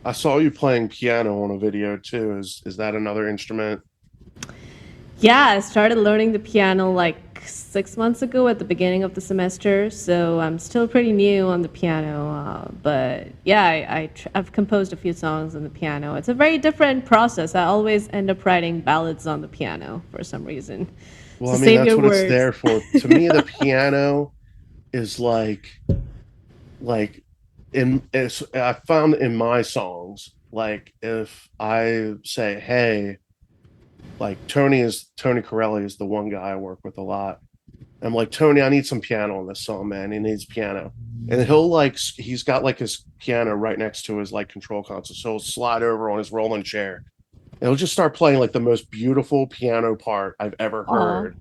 I saw you playing piano on a video too. Is that another instrument? Yeah, I started learning the piano like 6 months ago at the beginning of the semester, so I'm still pretty new on the piano. But yeah, I've composed a few songs on the piano. It's a very different process. I always end up writing ballads on the piano for some reason. Well, So I mean, save that's your what it's words. there for. To me, the piano is like I found in my songs, like if I say, "Hey," like Tony Corelli is the one guy I work with a lot. I'm like, Tony, I need some piano on this song, man. He needs piano. And he's got like his piano right next to his like control console. So he'll slide over on his rolling chair and he'll just start playing like the most beautiful piano part I've ever Aw. heard.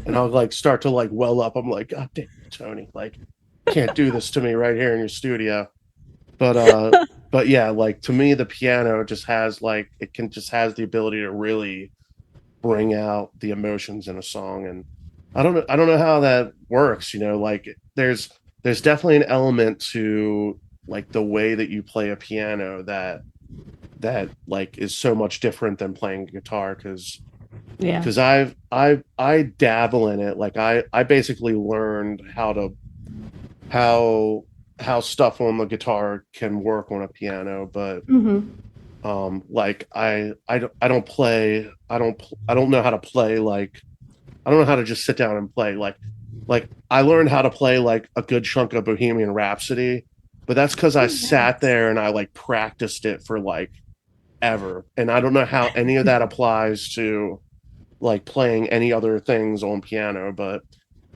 And I'll like start to like well up. I'm like, God damn, Tony, like, can't do this to me right here in your studio. But but yeah, like to me, the piano just has like it can just has the ability to really bring out the emotions in a song. And I don't know how that works, like there's definitely an element to like the way that you play a piano that like is so much different than playing guitar. Yeah. Because I dabble in it. Like I basically learned how how stuff on the guitar can work on a piano. But like I don't play I don't know how to play. Like I don't know how to just sit down and play. Like I learned how to play like a good chunk of Bohemian Rhapsody, but that's because I Oh, sat nice. there and I like practiced it for like ever. And I don't know how any of that applies to like playing any other things on piano. But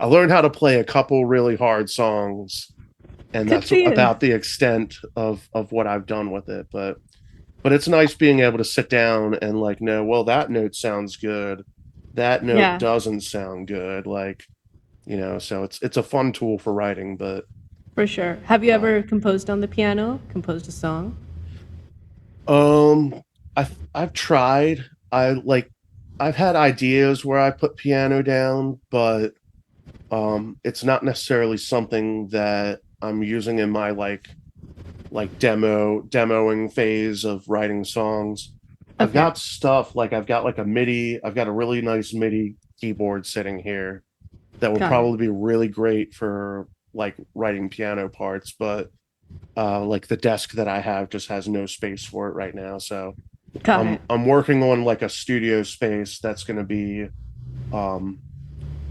I learned how to play a couple really hard songs, and Good that's for you. about the extent of what I've done with it. But it's nice being able to sit down and like know, well, that note sounds good, that note Yeah, doesn't sound good. Like, so it's a fun tool for writing. But for sure. Have you uh ever composed on the piano? Composed a song? um I've tried. I've had ideas where I put piano down, but it's not necessarily something that I'm using in my like demoing phase of writing songs. I've Okay. got stuff like I've got a really nice MIDI keyboard sitting here that would Got it. probably be really great for like writing piano parts. But like the desk that I have just has no space for it right now. So Got it. I'm working on like a studio space that's going to be um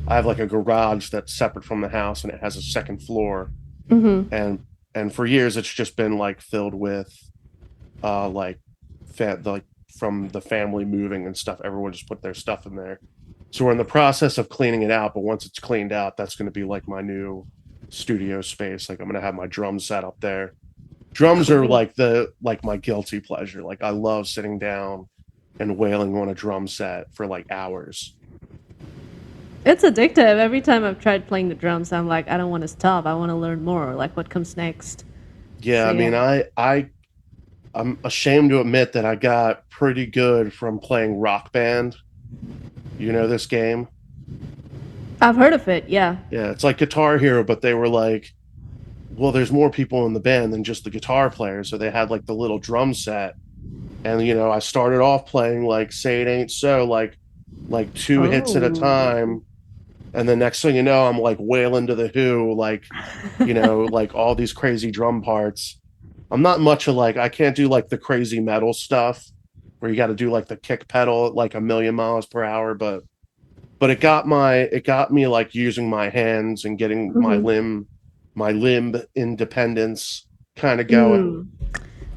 I have like a garage that's separate from the house and it has a second floor. and and for years it's just been like filled with like like from the family moving and stuff. Everyone just put their stuff in there. So we're in the process of cleaning it out, but once it's cleaned out, that's going to be like my new studio space. Like I'm going to have my drum set up there. Drums are Cool. like my guilty pleasure. Like I love sitting down and wailing on a drum set for like hours. It's addictive. Every time I've tried playing the drums, I'm like, I don't want to stop. I want to learn more. Like, what comes next? Yeah, So I yeah, mean, I'm ashamed to admit that I got pretty good from playing Rock Band. You know this game? I've heard of it. Yeah. Yeah, it's like Guitar Hero, but they were like, well, there's more people in the band than just the guitar player, so they had like the little drum set. And I started off playing like "Say It Ain't So," like two hits at a Oh. time, and the next thing you know, I'm like wailing to the Who, like like all these crazy drum parts. I'm not much of like I can't do like the crazy metal stuff where you got to do like the kick pedal at like a million miles per hour. But it got me like using my hands and getting my limb independence kind of going. Mm.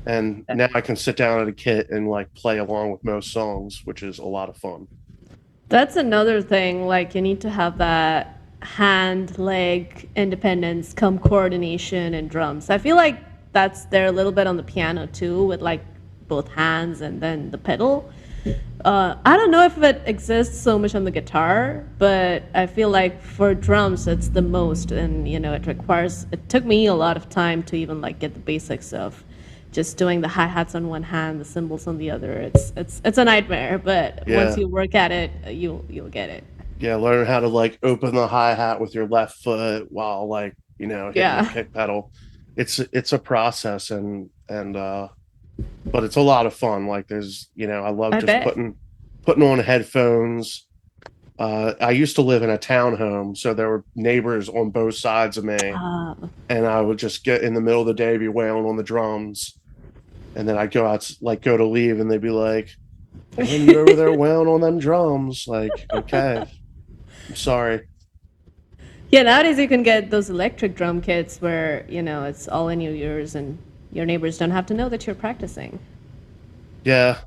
And now I can sit down at a kit and like play along with most songs, which is a lot of fun. That's another thing. Like, you need to have that hand, leg independence, come coordination and drums. I feel like that's there a little bit on the piano too, with like both hands and then the pedal. I don't know if it exists so much on the guitar, but I feel like for drums it's the most, and it requires. It took me a lot of time to even like get the basics of just doing the hi hats on one hand, the cymbals on the other. It's a nightmare, but once Yeah. you work at it, you'll get it. Yeah. Learn how to like open the hi hat with your left foot while like, hitting the Yeah. kick pedal. It's a process. And but it's a lot of fun. Like there's, I love I just bet. putting on headphones. I used to live in a townhome, so there were neighbors on both sides of me, and I would just get in the middle of the day, be wailing on the drums, and then I'd go out, like go to leave, and they'd be like, "And you over there wailing on them drums?" Like, okay, I'm sorry. Yeah, nowadays you can get those electric drum kits where, it's all in your ears and your neighbors don't have to know that you're practicing. Yeah,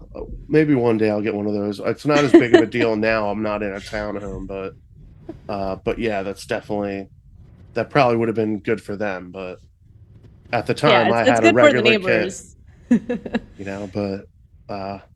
maybe one day I'll get one of those. It's not as big of a deal now. I'm not in a townhome, but yeah, that probably would have been good for them. But at the Yeah, time, it's I it's had a good for the regular kit, neighbors. but